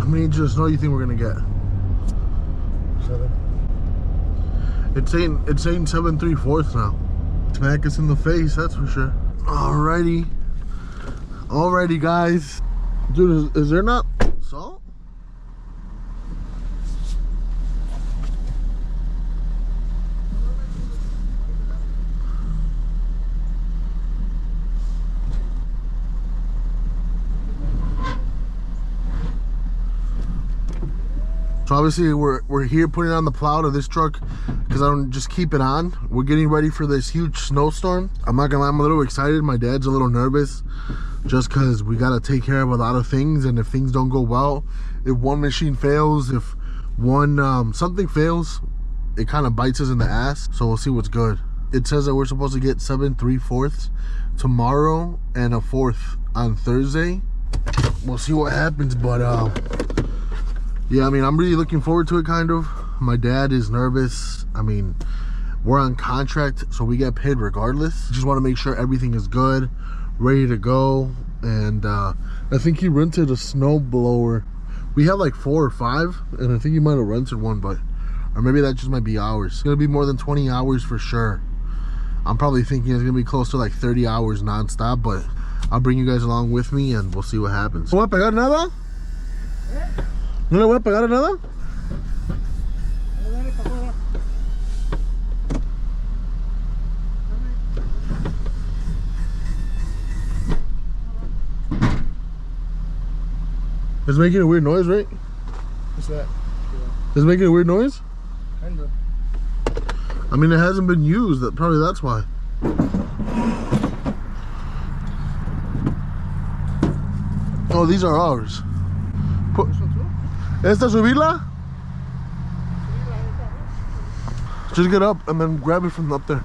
many inches of snow you think we're gonna get? 7. It's saying 7 3/4 now. Smack us in the face, that's for sure. Alrighty guys. Dude, is there not salt? So obviously we're here putting on the plow to this truck because I don't just keep it on. We're getting ready for this huge snowstorm. I'm not gonna lie, I'm a little excited. My dad's a little nervous just because we gotta take care of a lot of things, and if things don't go well, if one machine fails, if one something fails, it kind of bites us in the ass. So we'll see what's good. It says that we're supposed to get 7 3/4 tomorrow and a 1/4 on Thursday. We'll see what happens, but yeah, I mean, I'm really looking forward to it, kind of. My dad is nervous. I mean, we're on contract, so we get paid regardless. Just want to make sure everything is good, ready to go. And I think he rented a snow blower. We have like 4 or 5, and I think he might have rented one, but or maybe that just might be hours. It's gonna be more than 20 hours for sure. I'm probably thinking it's gonna be close to like 30 hours non-stop, but I'll bring you guys along with me and we'll see what happens. ¿No voy a pegar nada? ¿No le voy a pegar nada? It's making a weird noise, right? What's that? It's making a weird noise? Kind of. I mean, it hasn't been used. Probably that's why. Oh, these are ours. ¿Esta subirla? Just get up and then grab it from up there.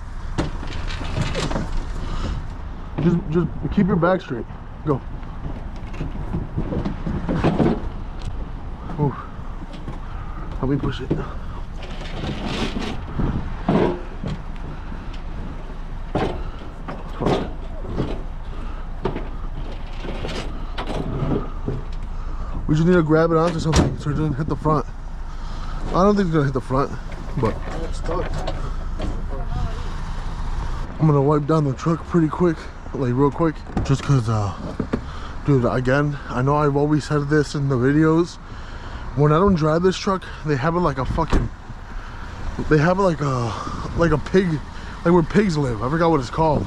Just keep your back straight. Go. Ooh. Help me push it. We just need to grab it onto something so it doesn't hit the front. I don't think it's gonna hit the front, but It's stuck. I'm gonna wipe down the truck pretty quick, like real quick, just cause dude, again, I know I've always said this in the videos, when I don't drive this truck, they have it like a fucking, they have it like a pig, like where pigs live. I forgot what it's called.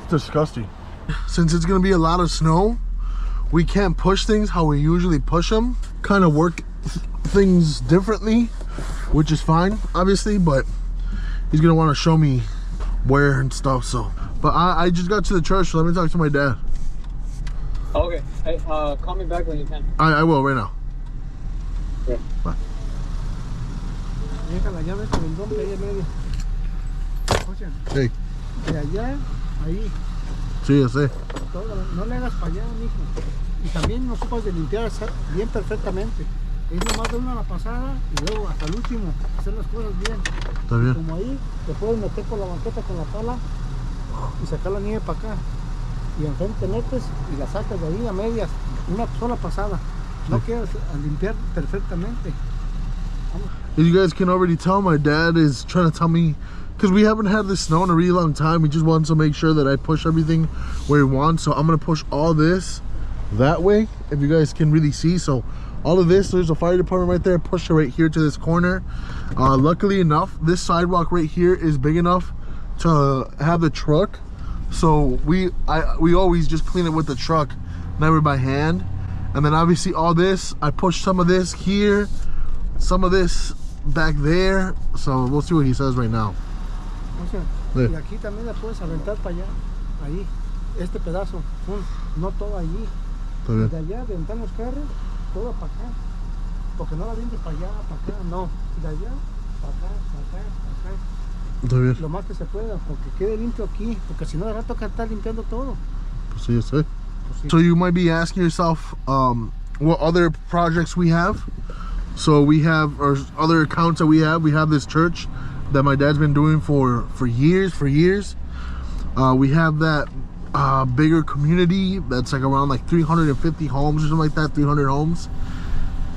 It's disgusting. Since it's gonna be a lot of snow, we can't push things how we usually push them. Kind of work things differently, which is fine, obviously, but he's gonna want to show me where and stuff. So, but I just got to the church, so let me talk to my dad. Okay. Hey, call me back when you can. I will right now. Okay. Bye. Deja la llave con el nombre ahí en medio. Oye, Hey. de allá, ahí. Sí, ya sé. Todo, no le hagas para allá, mijo. Y también no ocupas de limpiar bien perfectamente. Es nomás de una a la pasada y luego hasta el último. Hacer las cosas bien. Está bien. Como ahí, te puedes meter por la banqueta con la pala y sacar la nieve para acá. Y enfrente metes y la sacas de ahí a medias. Una sola pasada. No quieres limpiar perfectamente. Vamos. As you guys can already tell, my dad is trying to tell me, because we haven't had this snow in a really long time, he just wants to make sure that I push everything where he wants. So I'm gonna push all this that way, if you guys can really see. So all of this, there's a fire department right there, push it right here to this corner. Luckily enough, this sidewalk right here is big enough to have the truck, so we always just clean it with the truck, never by hand. And then obviously all this, I push some of this here, some of this back there. So we'll see what he says right now. O sea, y aquí también la puedes aventar para allá, ahí, este pedazo, no todo allí. De allá, de aventar los carros, todo para acá. Porque no la vienes para allá, para acá, no. De allá, para acá, para acá, para acá. Está bien. Lo más que se pueda, porque quede limpio aquí, porque si no de rato que estar limpiando todo. Pues sí, ya sé. So you might be asking yourself what other projects we have. So we have, or other accounts that we have this church that my dad's been doing for years. We have that bigger community that's like around like 350 homes or something like that, 300 homes.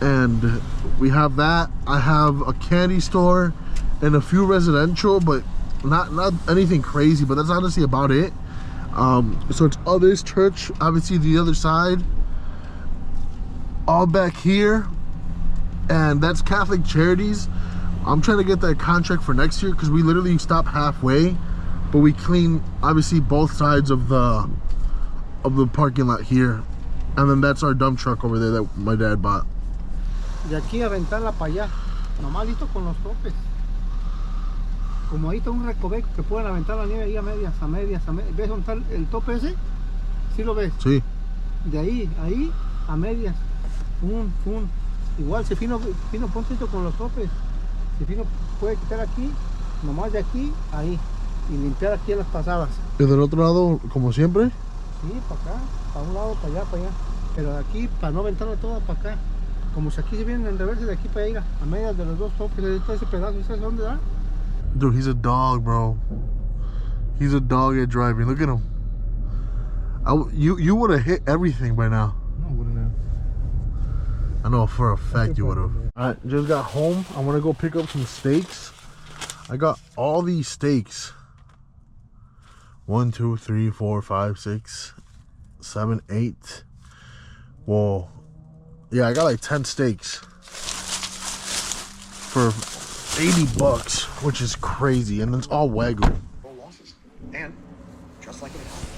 And we have that. I have a candy store and a few residential, but not anything crazy, but that's honestly about it. So it's all this church, obviously the other side, all back here, and that's Catholic Charities. I'm trying to get that contract for next year because we literally stop halfway, but we clean obviously both sides of the parking lot here, and then that's our dump truck over there that my dad bought. De aquí aventarla para allá, nomás listo con los topes. Como ahí está un recoveco que pueden aventar la nieve ahí a medias. ¿Ves dónde está el tope ese? ¿Sí lo ves? Sí. De ahí a medias. Igual si Fino ponte esto con los topes. Si Fino puede quitar aquí, nomás de aquí, ahí. Y limpiar aquí en las pasadas. ¿Y del otro lado como siempre? Sí, para acá, para un lado, para allá. Pero de aquí, para no aventarla toda para acá. Como si aquí se vienen en reverse, de aquí para allá, a medias de los dos topes, de todo ese pedazo. ¿Sabes dónde da? Dude, he's a dog, bro. He's a dog at driving. Look at him. You would have hit everything by now. No, wouldn't have. I know for a fact you would have. Alright, just got home. I want to go pick up some steaks. I got all these steaks. 1, 2, 3, 4, 5, 6, 7, 8. Well, yeah, I got like 10 steaks for $80, which is crazy, and it's all Wagyu. And just like it happened.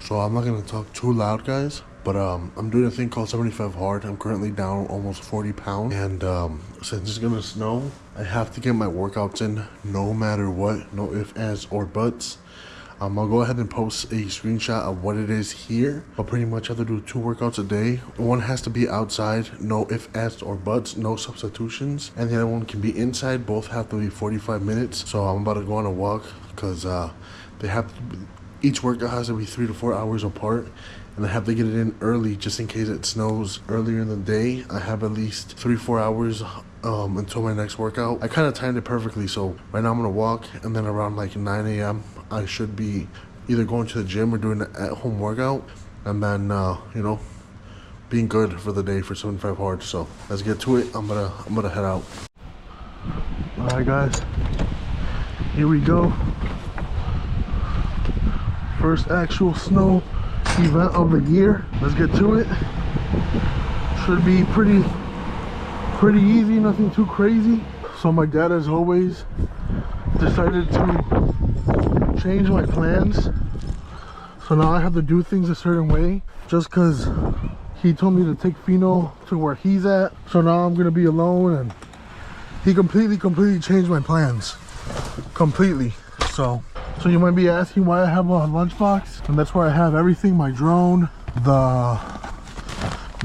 So I'm not gonna talk too loud, guys, but I'm doing a thing called 75 hard. I'm currently down almost 40 pounds, and since it's gonna snow, I have to get my workouts in no matter what, no ifs, ands, or buts. I'll go ahead and post a screenshot of what it is here. I'll pretty much have to do 2 workouts a day. One has to be outside, no ifs, ands, or buts, no substitutions. And the other one can be inside. Both have to be 45 minutes. So I'm about to go on a walk because they have to, each workout has to be 3 to 4 hours apart. And I have to get it in early just in case it snows earlier in the day. I have at least 3-4 hours until my next workout. I kind of timed it perfectly, so right now I'm gonna walk, and then around like 9 a.m. I should be either going to the gym or doing an at-home workout, and then you know, being good for the day for 75 hard. So let's get to it. I'm gonna head out. All right, guys, here we go. First actual snow event of the year. Let's get to it. Should be pretty easy, nothing too crazy. So my dad, as always, decided to change my plans. So now I have to do things a certain way just because he told me to take Fino to where he's at. So now I'm gonna be alone, and he completely changed my plans. Completely. So you might be asking why I have a lunchbox, and that's where I have everything: my drone, the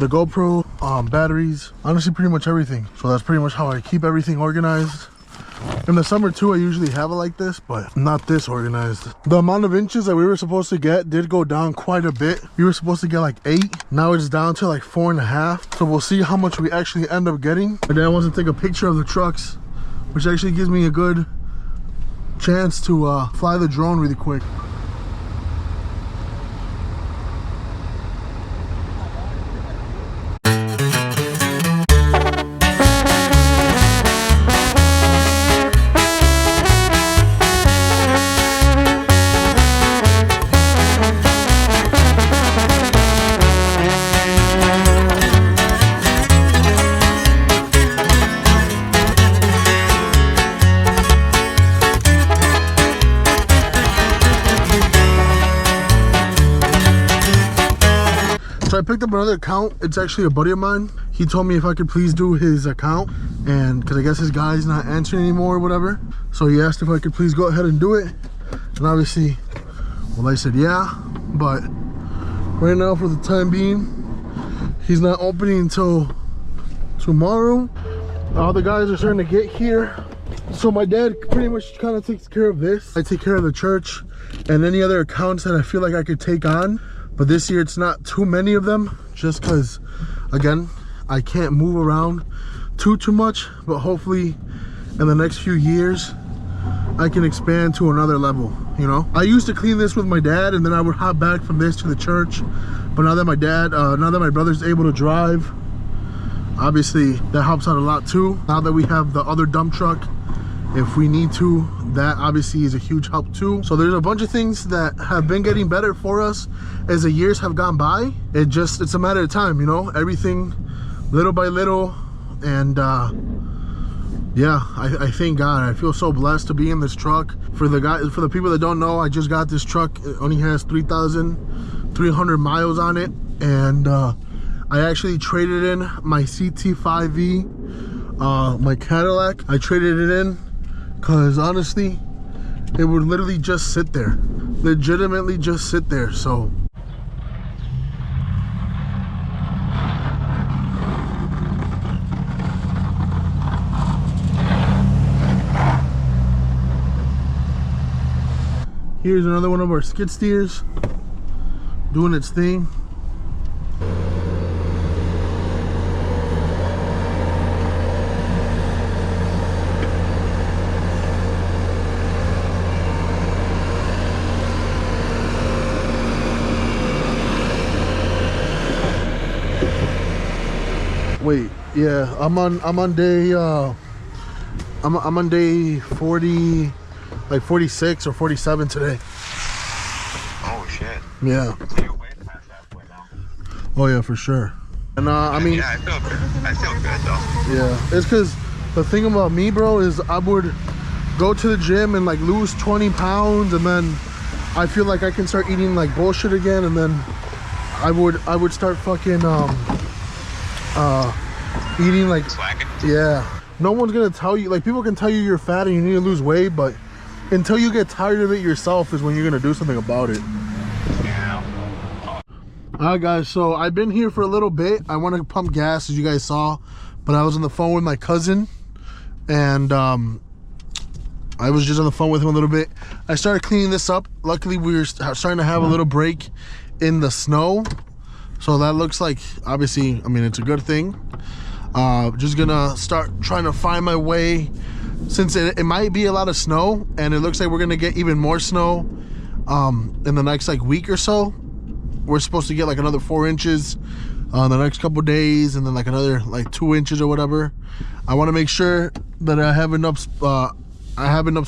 GoPro, batteries, honestly pretty much everything. So that's pretty much how I keep everything organized. In the summer too, I usually have it like this, but not this organized. The amount of inches that we were supposed to get did go down quite a bit. We were supposed to get like 8. Now it's down to like 4.5. So we'll see how much we actually end up getting. My dad wants to take a picture of the trucks, which actually gives me a good chance to fly the drone really quick. So I picked up another account. It's actually a buddy of mine. He told me if I could please do his account, and because I guess his guy's not answering anymore or whatever. So he asked if I could please go ahead and do it. And obviously, well, I said yeah. But right now, for the time being, he's not opening until tomorrow. All the guys are starting to get here. So my dad pretty much kind of takes care of this. I take care of the church and any other accounts that I feel like I could take on. But this year it's not too many of them, just because, again, I can't move around too much. But hopefully in the next few years I can expand to another level, you know? I used to clean this with my dad, and then I would hop back from this to the church. But now that my brother's able to drive, obviously that helps out a lot too. Now that we have the other dump truck, if we need to, that obviously is a huge help too. So there's a bunch of things that have been getting better for us as the years have gone by. It's a matter of time, you know? Everything little by little. And yeah, I thank God. I feel so blessed to be in this truck. For the people that don't know, I just got this truck. It only has 3,300 miles on it, and I actually traded in my CT5V, my Cadillac. I traded it in because honestly, it would literally just sit there, legitimately just sit there. So here's another one of our skid steers doing its thing. Wait, yeah, I'm on day I'm on day 40, like 46 or 47 today. Oh shit. Yeah. So you're way past halfway now. Oh yeah, for sure. And I mean, yeah, I feel good though. Yeah, it's because the thing about me, bro, is I would go to the gym and like lose 20 pounds, and then I feel like I can start eating like bullshit again, and then I would start fucking eating like Slacking. Yeah. No one's gonna tell you, like, people can tell you you're fat and you need to lose weight, but until you get tired of it yourself is when you're gonna do something about it. Yeah. Alright guys, so I've been here for a little bit. I want to pump gas, as you guys saw, but I was on the phone with my cousin, and I was just on the phone with him a little bit. I started cleaning this up. Luckily we were starting to have a little break in the snow, so that looks like, obviously, I mean, it's a good thing. Just gonna start trying to find my way, since it might be a lot of snow, and it looks like we're gonna get even more snow in the next like week or so. We're supposed to get like another 4 inches the next couple days, and then like another like 2 inches or whatever. I want to make sure that I have enough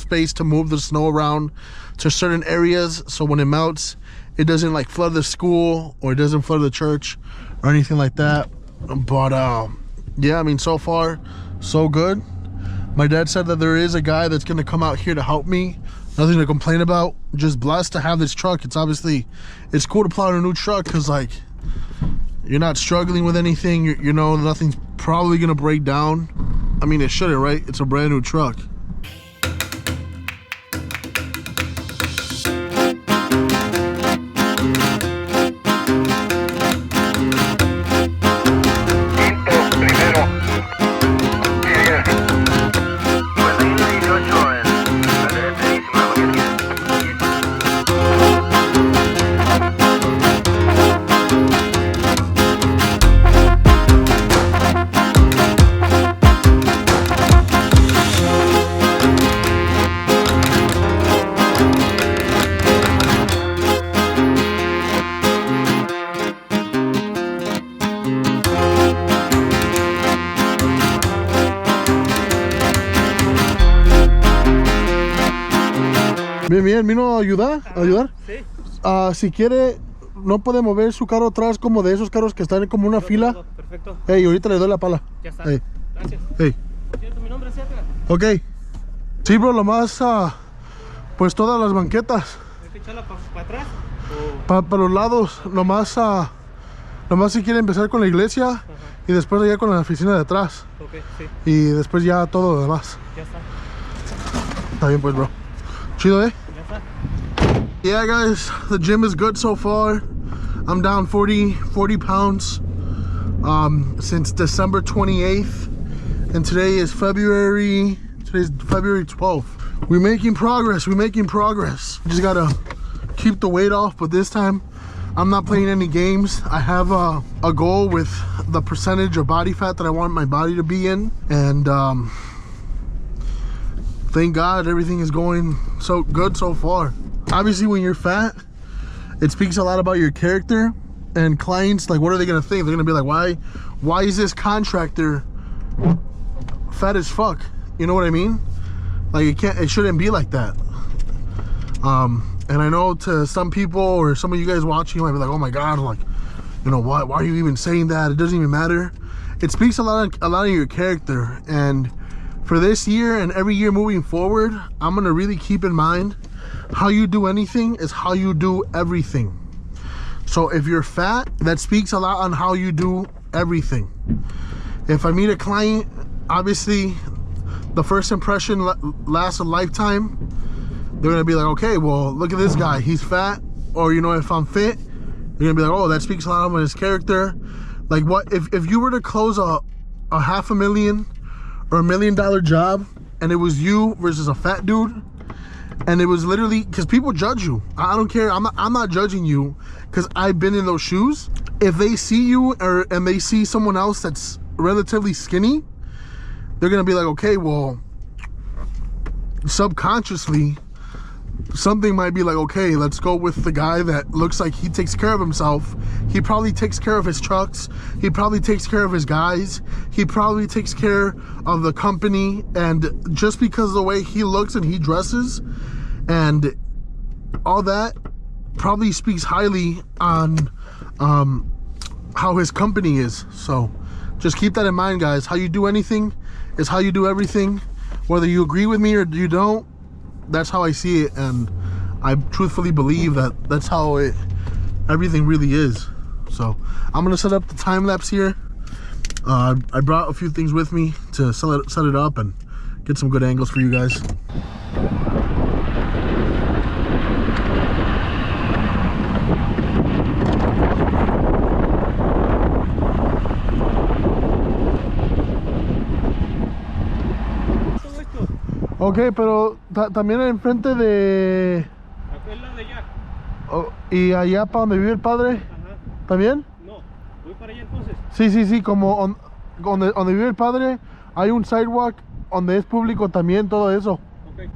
space to move the snow around to certain areas, so when it melts, it doesn't like flood the school, or it doesn't flood the church or anything like that. But yeah, I mean, so far so good. My dad said that there is a guy that's gonna come out here to help me. Nothing to complain about. Just blessed to have this truck. It's cool to plow in a new truck, because like, you're not struggling with anything. You know, nothing's probably gonna break down. I mean, it shouldn't, right? It's a brand new truck. Bien, ¿vino a ayudar? Sí. Si quiere, no puede mover su carro atrás, como de esos carros que están como una fila. Perfecto. Hey, ahorita le doy la pala. Ya está. Hey. Gracias. Hey. Por cierto, mi nombre es Edgar. Ok. Sí, bro, lo más, pues todas las banquetas. ¿Hay que echarla para atrás? Para los lados, nomás si quiere empezar con la iglesia. Ajá. Y después allá con la oficina de atrás. Ok, sí. Y después ya todo lo demás. Ya está. Está bien pues, bro. Chido, Ya está. Yeah, guys, the gym is good so far. I'm down 40 pounds since December 28th, and today's February 12th. We're making progress. Just gotta keep the weight off, but this time I'm not playing any games. I have a goal with the percentage of body fat that I want my body to be in, and thank God everything is going so good so far. Obviously, when you're fat, it speaks a lot about your character, and clients, like, what are they gonna think? They're gonna be like, why is this contractor fat as fuck? You know what I mean? Like, it shouldn't be like that. And I know to some people or some of you guys watching, you might be like, oh my God, like, you know, why are you even saying that? It doesn't even matter. It speaks a lot of your character. And for this year and every year moving forward, I'm gonna really keep in mind, how you do anything is how you do everything. So if you're fat, that speaks a lot on how you do everything. If I meet a client, obviously the first impression lasts a lifetime. They're gonna be like, okay, well, look at this guy, he's fat. Or, you know, if I'm fit, you're gonna be like, oh, that speaks a lot about his character. Like, what if you were to close a $500,000 or $1 million job, and it was you versus a fat dude, and it was literally, because people judge you. I don't care. I'm not judging you, because I've been in those shoes. If they see you and they see someone else that's relatively skinny, they're gonna be like, okay, well, subconsciously something might be like, okay, let's go with the guy that looks like he takes care of himself. He probably takes care of his trucks. He probably takes care of his guys. He probably takes care of the company. And just because of the way he looks and he dresses and all that probably speaks highly on how his company is. So just keep that in mind, guys. How you do anything is how you do everything. Whether you agree with me or you don't, that's how I see it, and I truthfully believe that that's how everything really is. So I'm gonna set up the time lapse here. I brought a few things with me to set it up and get some good angles for you guys. Ok, pero también enfrente de... Aquel lado de allá. Oh, ¿y allá para donde vive el padre? Ajá. ¿También? No, voy para allá entonces. Sí, como donde vive el padre hay un sidewalk donde es público también, todo eso. Ok.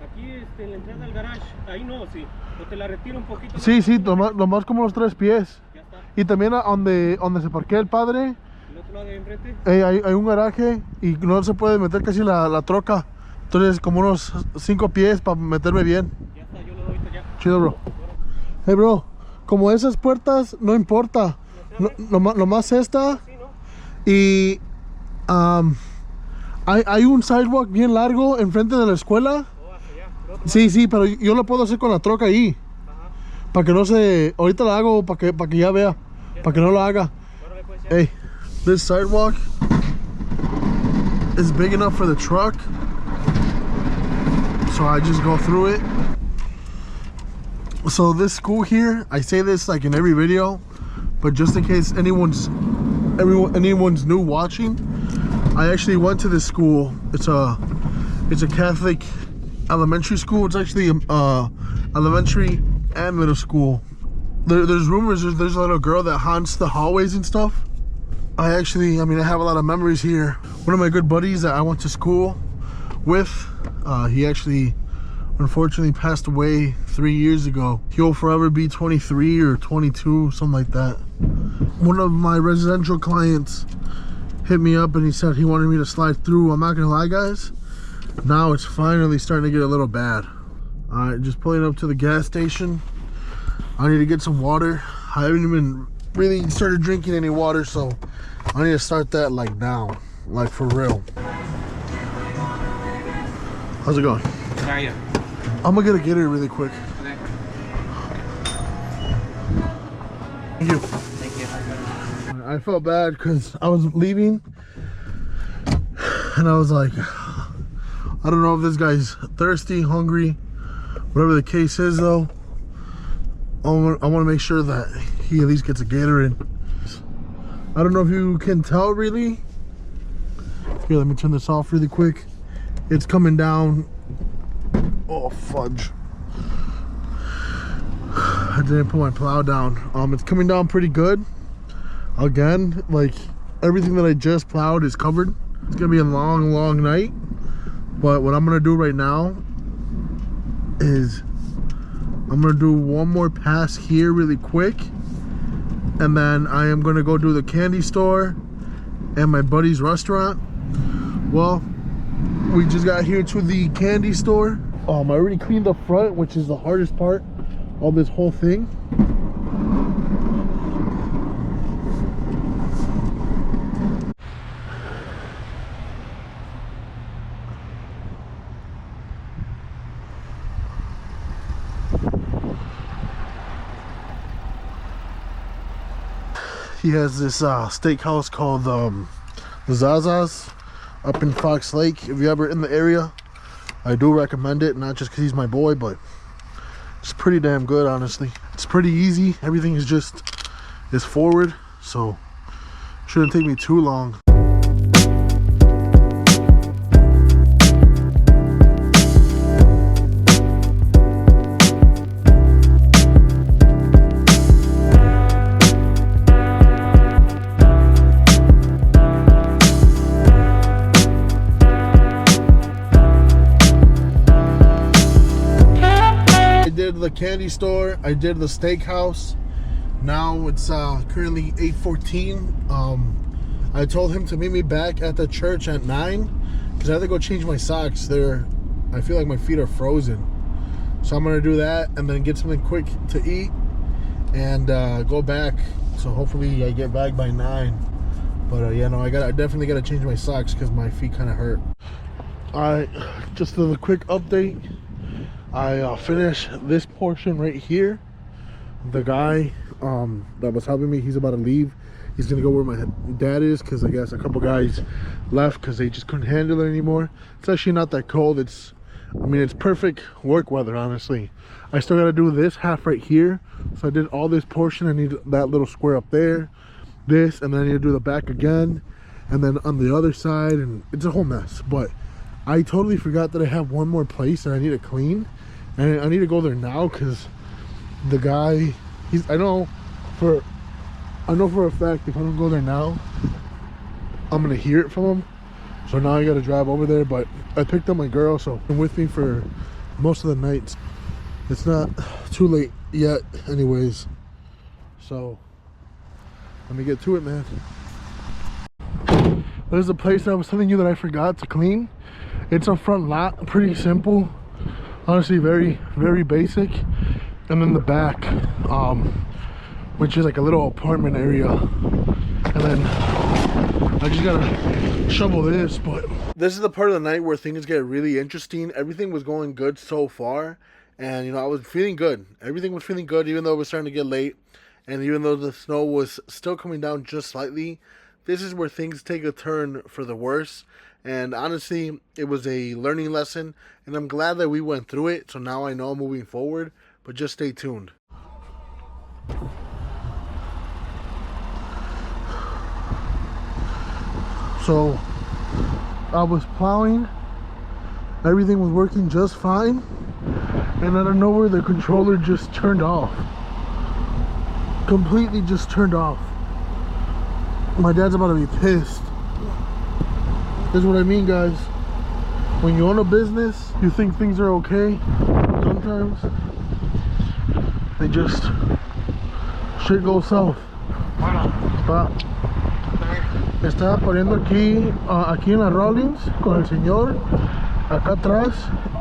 Aquí en la entrada al garage, ahí no, sí. O te la retiro un poquito. Sí, nomás como los 3 pies. Ya está. Y también donde se parquea el padre. ¿El otro lado de enfrente? Hay un garaje y no se puede meter casi la troca. Entonces como unos 5 pies para meterme bien. Ya está, yo lo doy allá. Chido, bro. Hey, bro, como esas puertas no importa. Nomás esta. Sí, ¿no? Y hay un sidewalk bien largo enfrente de la escuela. Oh, hacia allá. Sí, pero yo lo puedo hacer con la troca ahí. Ajá. Para que no se... Ahorita la hago para que ya vea. Para que no lo haga. Órale, pues, ya. Hey, this sidewalk is big enough for the truck. So I just go through it. So this school here, I say this like in every video, but just in case anyone's new watching, I actually went to this school. It's a Catholic elementary school. It's actually elementary and middle school. There's rumors there's a little girl that haunts the hallways and stuff. I have a lot of memories here. One of my good buddies that I went to school with, he actually unfortunately passed away 3 years ago. He'll forever be 23 or 22, something like that. One of my residential clients hit me up and he said he wanted me to slide through. I'm not gonna lie, guys, now it's finally starting to get a little bad. Alright, just pulling up to the gas station. I need to get some water. I haven't even really started drinking any water, so I need to start that like now, like for real. How's it going? How are you? I'm gonna get it really quick. Okay. Thank you. Thank you. I felt bad because I was leaving and I was like, I don't know if this guy's thirsty, hungry, whatever the case is though. I want to make sure that he at least gets a Gatorade. I don't know if you can tell really. Here, let me turn this off really quick. It's coming down. Oh, fudge. I didn't put my plow down. It's coming down pretty good. Again, like everything that I just plowed is covered. It's gonna be a long night, But what I'm gonna do right now is I'm gonna do one more pass here really quick, and then I am gonna go do the candy store and my buddy's restaurant. Well, we just got here to the candy store. I already cleaned the front, which is the hardest part of this whole thing. He has this steakhouse called the Zazas up in Fox Lake. If you're ever in the area, I do recommend it, not just because he's my boy, but it's pretty damn good, honestly. It's pretty easy. Everything is forward, so shouldn't take me too long. The candy store, I did the steakhouse. Now it's currently 8:14. I told him to meet me back at the church at 9 because I have to go change my socks. I feel like my feet are frozen, so I'm gonna do that and then get something quick to eat and go back. So hopefully I get back by 9. But yeah, no, I definitely gotta change my socks because my feet kind of hurt. Just a quick update. I finished this portion right here. The guy that was helping me, he's about to leave. He's gonna go where my dad is because I guess a couple guys left because they just couldn't handle it anymore. It's actually not that cold. It's perfect work weather, honestly. I still gotta do this half right here. So I did all this portion. I need that little square up there, this, and then I need to do the back again, and then on the other side, and it's a whole mess. But I totally forgot that I have one more place that I need to clean, and I need to go there now because the guy, I know for a fact if I don't go there now, I'm gonna hear it from him. So now I gotta drive over there. But I picked up my girl, so I'm with me for most of the nights. It's not too late yet, anyways. So let me get to it, man. There's a place that I was telling you that I forgot to clean. It's a front lot, pretty simple, honestly, very, very basic. And then the back, which is like a little apartment area. And then I just gotta shovel this. But this is the part of the night where things get really interesting. Everything was going good so far, and you know, I was feeling good. Everything was feeling good, even though it was starting to get late, and even though the snow was still coming down just slightly. This is where things take a turn for the worse. And honestly, it was a learning lesson, and I'm glad that we went through it. So now I know moving forward, but just stay tuned. So I was plowing, everything was working just fine, and out of nowhere the controller just turned off. Completely just turned off. My dad's about to be pissed. This is what I mean, guys. When you own a business, you think things are okay. Sometimes they just, shit goes south. Estaba poniendo aquí en la Rollins con el señor acá atrás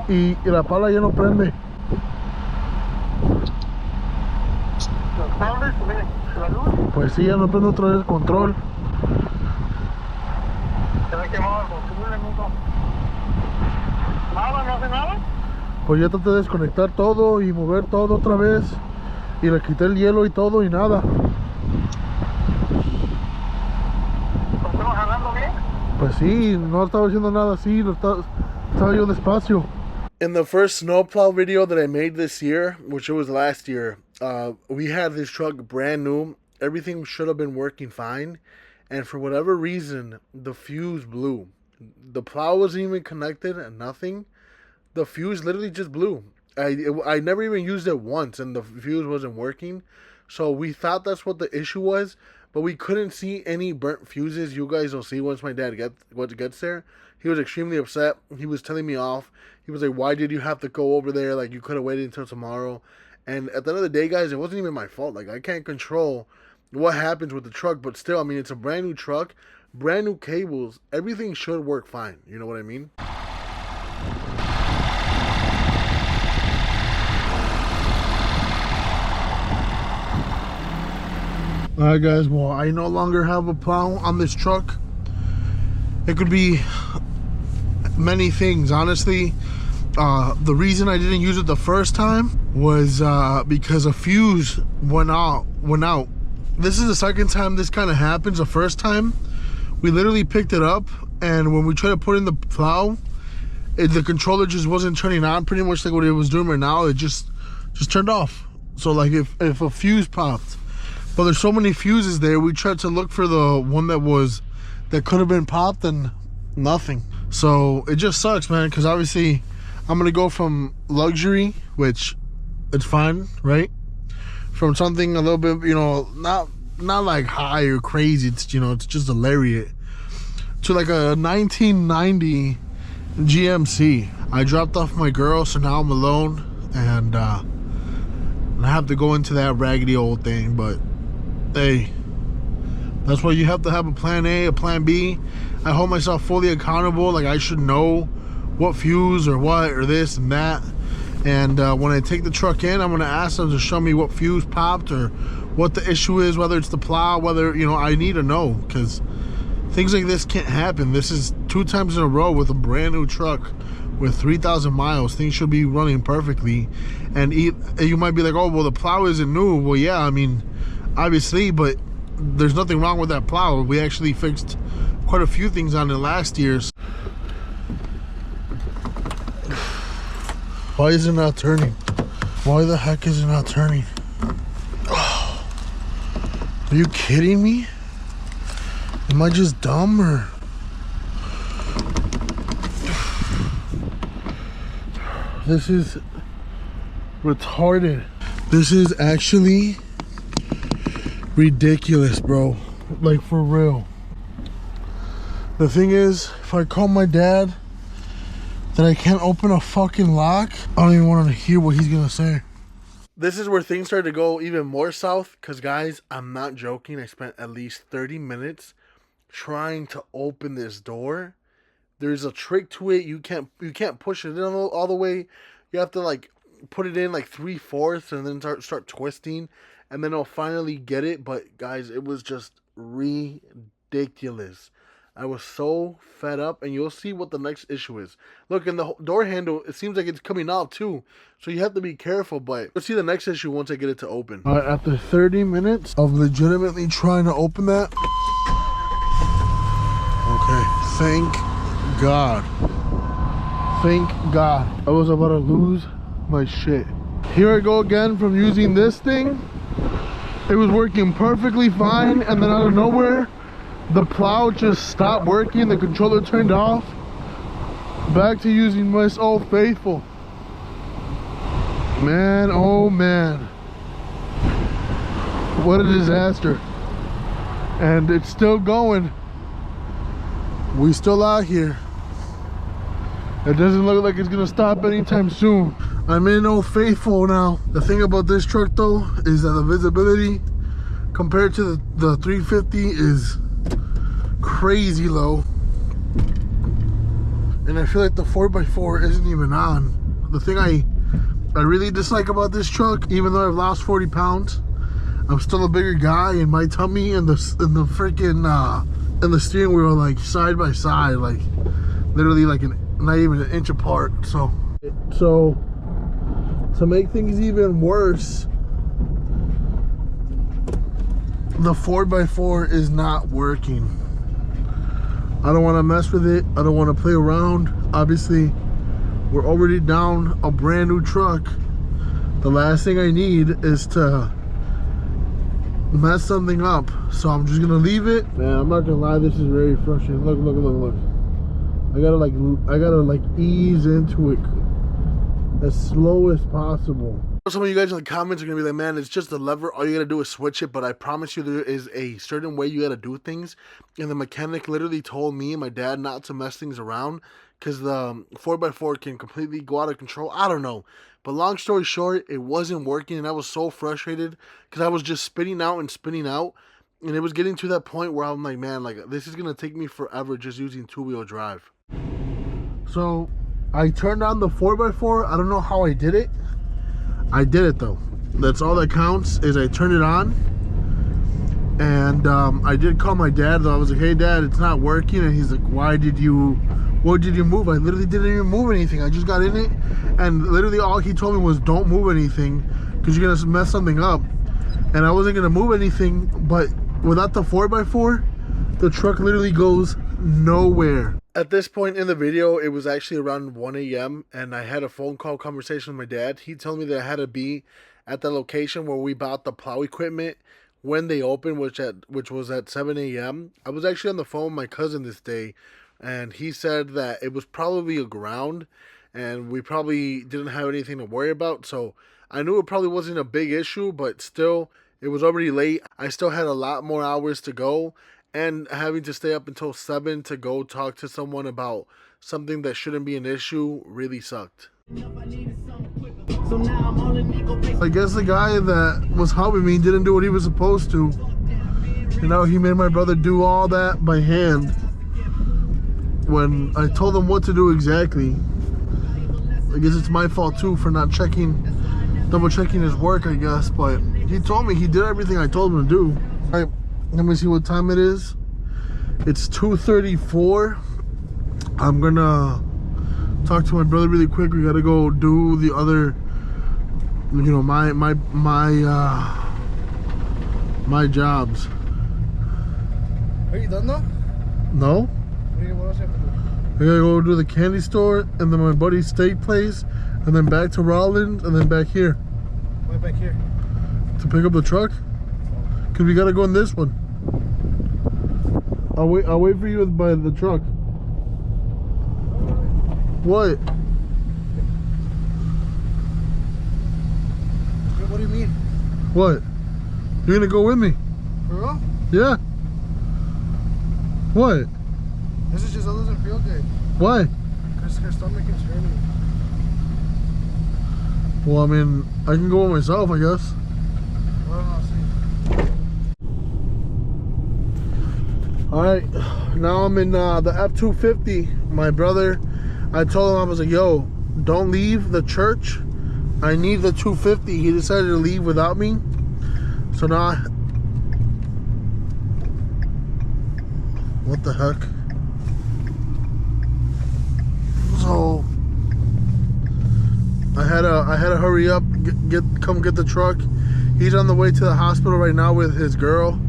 y la pala ya no prende. Pues sí, ya no prende otra vez el control. Nada, no hace nada. Pues ya traté de desconectar todo y mover todo otra vez y le quité el hielo y todo y nada. ¿Estamos jalando bien? Pues sí, no estaba haciendo nada así, estaba yo despacio. In the first snowplow video that I made this year, which it was last year, we had this truck brand new. Everything should have been working fine, and for whatever reason, the fuse blew. The plow wasn't even connected and nothing. The fuse literally just blew. I never even used it once, and the fuse wasn't working. So we thought that's what the issue was, but we couldn't see any burnt fuses. You guys will see once my dad gets there. He was extremely upset. He was telling me off. He was like, why did you have to go over there? Like, you could have waited until tomorrow. And at the end of the day, guys, it wasn't even my fault. Like, I can't control what happens with the truck, but still, I mean, it's a brand new truck, brand new cables. Everything should work fine. You know what I mean? Alright guys, well, I no longer have a plow on this truck. It could be many things, honestly. The reason I didn't use it the first time was because a fuse went out. This is the second time this kind of happens. The first time, we literally picked it up, and when we tried to put in the plow, the controller just wasn't turning on, pretty much like what it was doing right now. It just turned off. So like if a fuse popped, but there's so many fuses there, we tried to look for the one that could have been popped, and nothing. So it just sucks, man, because obviously I'm gonna go from luxury, which it's fine, right, from something a little bit, you know, not like high or crazy, it's, you know, it's just a lariat, to like a 1990 GMC. I dropped off my girl, so now I'm alone, and I have to go into that raggedy old thing. But hey, that's why you have to have a plan A, a plan B. I hold myself fully accountable. Like, I should know what fuse or what or this and that. And when I take the truck in, I'm gonna ask them to show me what fuse popped or what the issue is, whether it's the plow, whether, you know, I need to know, because things like this can't happen. This is 2 times in a row with a brand new truck with 3,000 miles. Things should be running perfectly. And you might be like, oh, well, the plow isn't new. Well, yeah, I mean, obviously, but there's nothing wrong with that plow. We actually fixed quite a few things on it last year. Why is it not turning? Why the heck is it not turning? Oh, are you kidding me? Am I just dumb, or? This is retarded. This is actually ridiculous, bro. Like, for real. The thing is, if I call my dad that I can't open a fucking lock, I don't even want to hear what he's gonna say. This is where things start to go even more south, because guys, I'm not joking. I spent at least 30 minutes trying to open this door. There's a trick to it. You can't push it in all the way. You have to like put it in like 3/4 and then start twisting, and then I'll finally get it. But guys, it was just ridiculous. I was so fed up, and you'll see what the next issue is. Look, in the door handle, it seems like it's coming out too, so you have to be careful. But you'll see the next issue once I get it to open. All right, after 30 minutes of legitimately trying to open that, okay, thank God. Thank God. I was about to lose my shit. Here I go again from using this thing. It was working perfectly fine, and then out of nowhere, the plow just stopped working. The controller turned off. Back to using my Old Faithful. Man, oh man. What a disaster. And it's still going. We still out here. It doesn't look like it's gonna stop anytime soon. I'm in Old Faithful now. The thing about this truck though is that the visibility compared to the 350 is crazy low. And I feel like the 4x4 isn't even on. The thing I really dislike about this truck, even though I've lost 40 pounds, I'm still a bigger guy, and my tummy and the freaking and the steering wheel are like side by side, like literally like not even an inch apart. So to make things even worse, the 4x4 is not working. I don't want to mess with it. I don't want to play around. Obviously, we're already down a brand new truck. The last thing I need is to mess something up. So I'm just gonna leave it. Man, I'm not gonna lie, this is very frustrating. Look. I gotta like ease into it as slow as possible. Some of you guys in the comments are gonna be like, man, it's just a lever, all you gotta do is switch it, but I promise you there is a certain way you gotta do things, and the mechanic literally told me and my dad not to mess things around, because the 4x4 can completely go out of control. I don't know, but long story short, it wasn't working, and I was so frustrated, because I was just spinning out, and it was getting to that point where I'm like, man, like, this is gonna take me forever just using two-wheel drive. So, I turned on the 4x4, I don't know how I did it. I did it though. That's all that counts, is I turned it on. And I did call my dad though. I was like, hey dad, it's not working. And he's like, what did you move? I literally didn't even move anything. I just got in it, and literally all he told me was don't move anything because you're gonna mess something up. And I wasn't gonna move anything, but without the 4x4, the truck literally goes nowhere. At this point in the video, it was actually around 1 a.m. and I had a phone call conversation with my dad. He told me that I had to be at the location where we bought the plow equipment when they opened, which was at 7 a.m. I was actually on the phone with my cousin this day, and he said that it was probably aground and we probably didn't have anything to worry about. So I knew it probably wasn't a big issue, but still, it was already late. I still had a lot more hours to go, and having to stay up until 7 to go talk to someone about something that shouldn't be an issue really sucked. I guess the guy that was helping me didn't do what he was supposed to. You know, he made my brother do all that by hand when I told him what to do exactly. I guess it's my fault too for not double checking his work, I guess, but he told me he did everything I told him to do. All right. Let me see what time it is. It's 2:34. I'm gonna talk to my brother really quick. We gotta go do the other, you know, my jobs. Are you done though? No. What else you have to do? I gotta go to the candy store, and then my buddy's steak place, and then back to Rollins, and then back here. Why back here? To pick up the truck. Cause we gotta go in this one. I'll wait for you by the truck. What? What do you mean? What? You're gonna go with me? For real? Yeah. What? This is just, it doesn't feel good. Why? Because her stomach is hurting. Well, I mean, I can go by myself, I guess. Well, I'll see. Alright, now I'm in the F-250. My brother, I told him, I was like, yo, don't leave the church. I need the 250. He decided to leave without me. So now what the heck? So I had to hurry up, come get the truck. He's on the way to the hospital right now with his girl.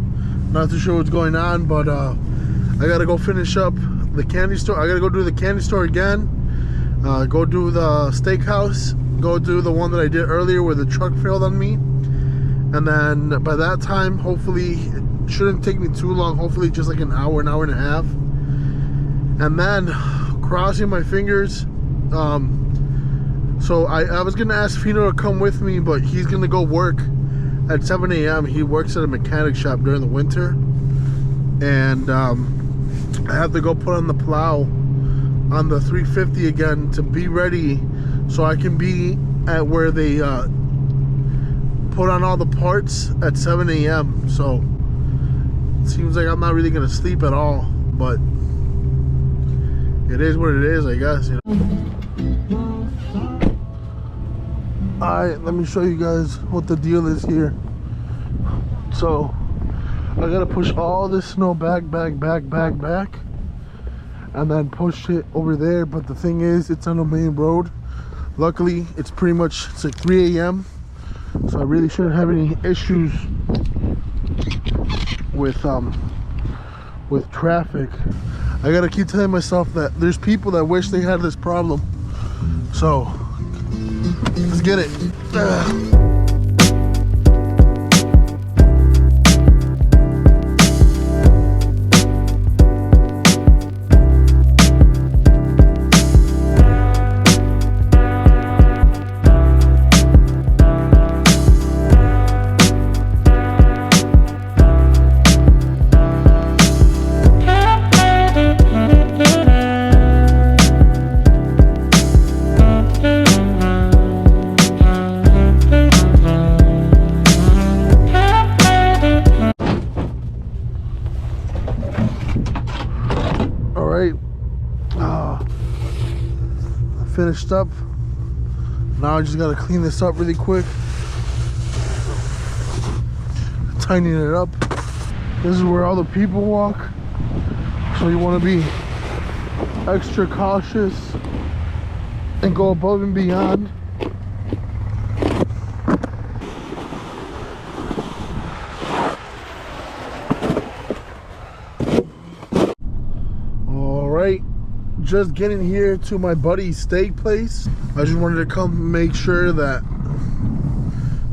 Not too sure what's going on, but I gotta go finish up the candy store. I gotta go do the candy store again. Go do the steakhouse. Go do the one that I did earlier where the truck failed on me. And then by that time, hopefully, it shouldn't take me too long. Hopefully just like an hour and a half. And then, crossing my fingers. So I was gonna ask Fino to come with me, but he's gonna go work at 7 a.m. He works at a mechanic shop during the winter, and I have to go put on the plow on the 350 again to be ready so I can be at where they put on all the parts at 7 a.m. So it seems like I'm not really gonna sleep at all, but it is what it is, I guess, you know. Alright, let me show you guys what the deal is here. So, I gotta push all this snow back, and then push it over there. But the thing is, it's on a main road. Luckily, it's like 3 a.m. So I really shouldn't have any issues with traffic. I gotta keep telling myself that there's people that wish they had this problem. So, let's get it. finished up. Now I just gotta clean this up really quick. Tighten it up. This is where all the people walk. So you wanna be extra cautious and go above and beyond. Alright, just getting here to my buddy's steak place. I just wanted to come make sure that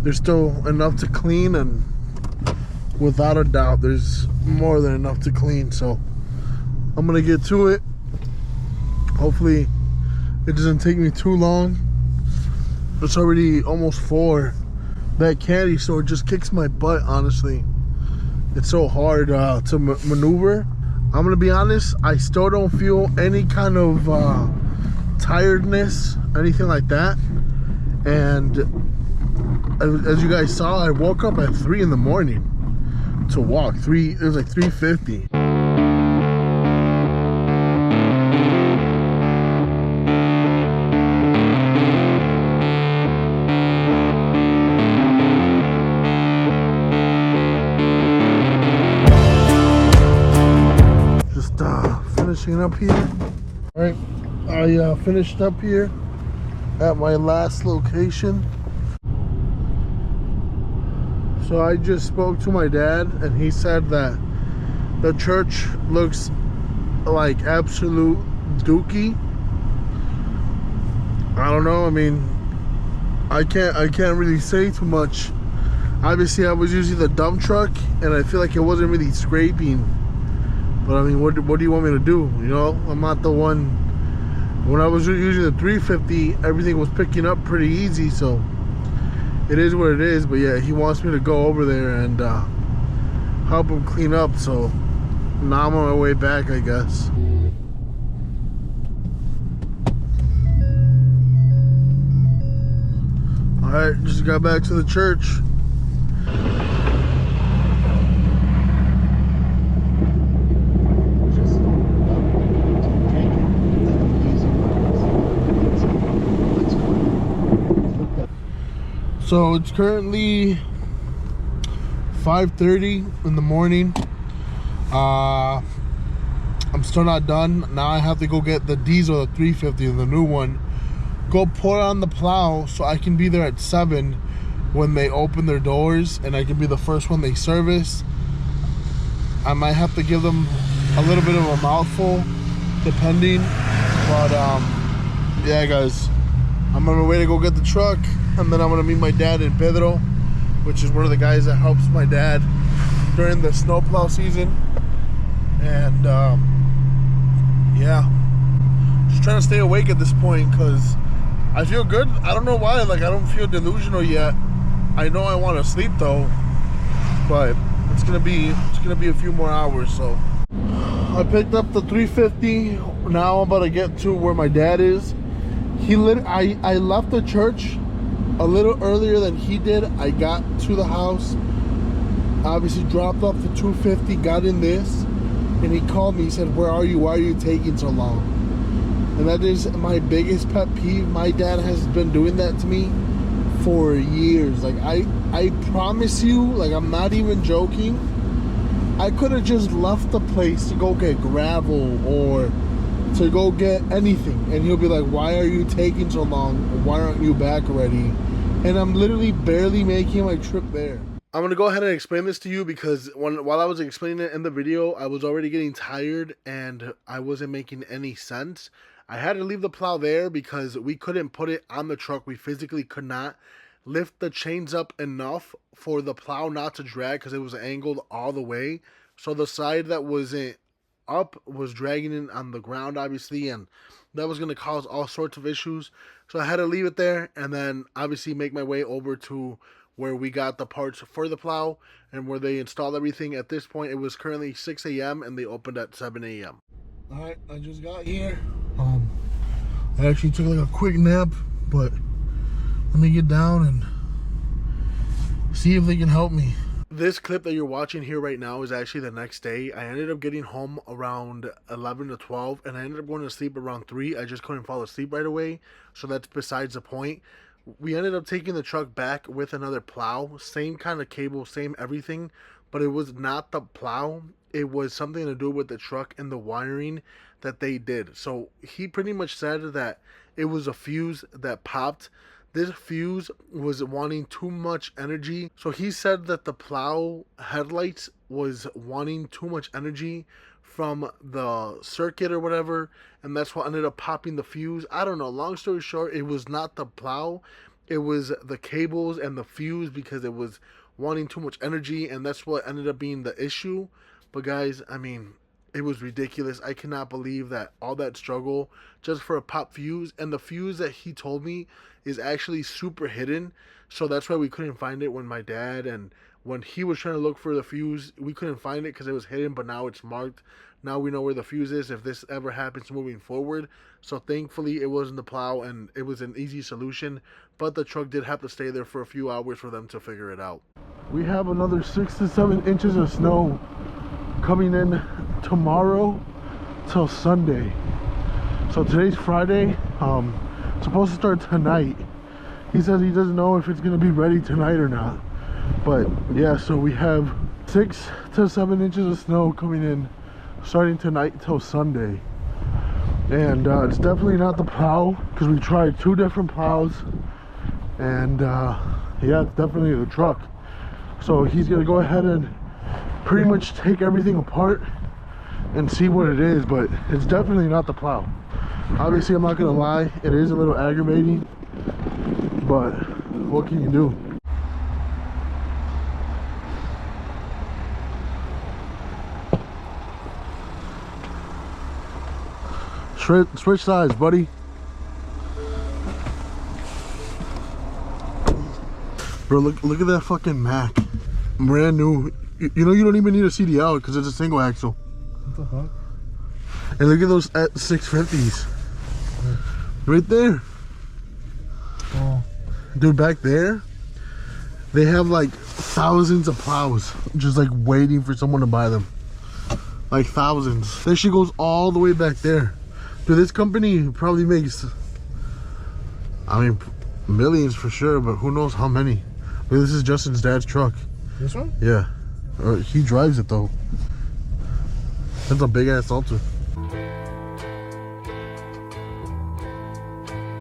there's still enough to clean, and without a doubt there's more than enough to clean, so I'm gonna get to it. Hopefully it doesn't take me too long. It's already almost 4. That candy store just kicks my butt, honestly. It's so hard to maneuver. I'm gonna be honest, I still don't feel any kind of tiredness, anything like that. And as you guys saw, I woke up at 3 in the morning to walk. It was like 3:50. Finishing up here. All right, I finished up here at my last location. So I just spoke to my dad, and he said that the church looks like absolute dookie. I don't know. I mean, I can't really say too much. Obviously, I was using the dump truck, and I feel like it wasn't really scraping. But I mean, what do you want me to do? You know, I'm not the one. When I was using the 350, everything was picking up pretty easy, so it is what it is. But yeah, he wants me to go over there and help him clean up, so now I'm on my way back, I guess. Alright, just got back to the church. So it's currently 5:30 in the morning. I'm still not done. Now I have to go get the diesel, the 350, the new one. Go pour it on the plow so I can be there at 7 when they open their doors, and I can be the first one they service. I might have to give them a little bit of a mouthful, depending. But yeah, guys, I'm on my way to go get the truck. And then I'm gonna meet my dad in Pedro, which is one of the guys that helps my dad during the snowplow season. And yeah, just trying to stay awake at this point because I feel good. I don't know why, like I don't feel delusional yet. I know I want to sleep though, but it's gonna be a few more hours. So I picked up the 350. Now I'm about to get to where my dad is. I left the church a little earlier than he did. I got to the house, obviously dropped off the 250, got in this, and he called me. He said, "Where are you? Why are you taking so long?" And that is my biggest pet peeve. My dad has been doing that to me for years. Like I promise you, like I'm not even joking, I could have just left the place to go get gravel or to go get anything, and he'll be like, "Why are you taking so long? Why aren't you back already?" And I'm literally barely making my trip there. I'm gonna go ahead and explain this to you because while I was explaining it in the video, I was already getting tired and I wasn't making any sense. I had to leave the plow there because we couldn't put it on the truck. We physically could not lift the chains up enough for the plow not to drag because it was angled all the way. So the side that wasn't up was dragging in on the ground, obviously, and that was going to cause all sorts of issues. So I had to leave it there and then obviously make my way over to where we got the parts for the plow and where they installed everything. At this point, it was currently 6 a.m. and they opened at 7 a.m. All right, I just got here. I actually took like a quick nap, but let me get down and see if they can help me. This clip that you're watching here right now is actually the next day. I ended up getting home around 11 to 12 and I ended up going to sleep around 3. I just couldn't fall asleep right away, so that's besides the point. We ended up taking the truck back with another plow, same kind of cable, same everything, but it was not the plow. It was something to do with the truck and the wiring that they did. So he pretty much said that it was a fuse that popped. This fuse was wanting too much energy. So he said that the plow headlights was wanting too much energy from the circuit or whatever, and that's what ended up popping the fuse. I don't know. Long story short, it was not the plow. It was the cables and the fuse because it was wanting too much energy, and that's what ended up being the issue. But guys, I mean, it was ridiculous. I cannot believe that all that struggle just for a pop fuse. And the fuse that he told me is actually super hidden. So that's why we couldn't find it when my dad and when he was trying to look for the fuse, we couldn't find it because it was hidden, but now it's marked. Now we know where the fuse is if this ever happens moving forward. So thankfully it wasn't the plow and it was an easy solution, but the truck did have to stay there for a few hours for them to figure it out. We have another 6 to 7 inches of snow coming in tomorrow till Sunday. So today's Friday. It's supposed to start tonight. He says he doesn't know if it's gonna be ready tonight or not. But yeah, so we have 6 to 7 inches of snow coming in starting tonight till Sunday. And it's definitely not the plow because we tried 2 different plows. And yeah, it's definitely the truck. So he's gonna go ahead and pretty much take everything apart and see what it is, but it's definitely not the plow. Obviously, I'm not gonna lie, it is a little aggravating, but what can you do? Switch sides, buddy. Bro, look at that fucking Mac. Brand new. You know you don't even need a CDL because it's a single axle. What the fuck? And look at those at 650s. Right there. Oh. Dude, back there, they have like thousands of plows just like waiting for someone to buy them. Like thousands. This shit goes all the way back there. Dude, this company probably makes, I mean, millions for sure, but who knows how many. Look, this is Justin's dad's truck. This one? Yeah. He drives it though. That's a big ass Alta.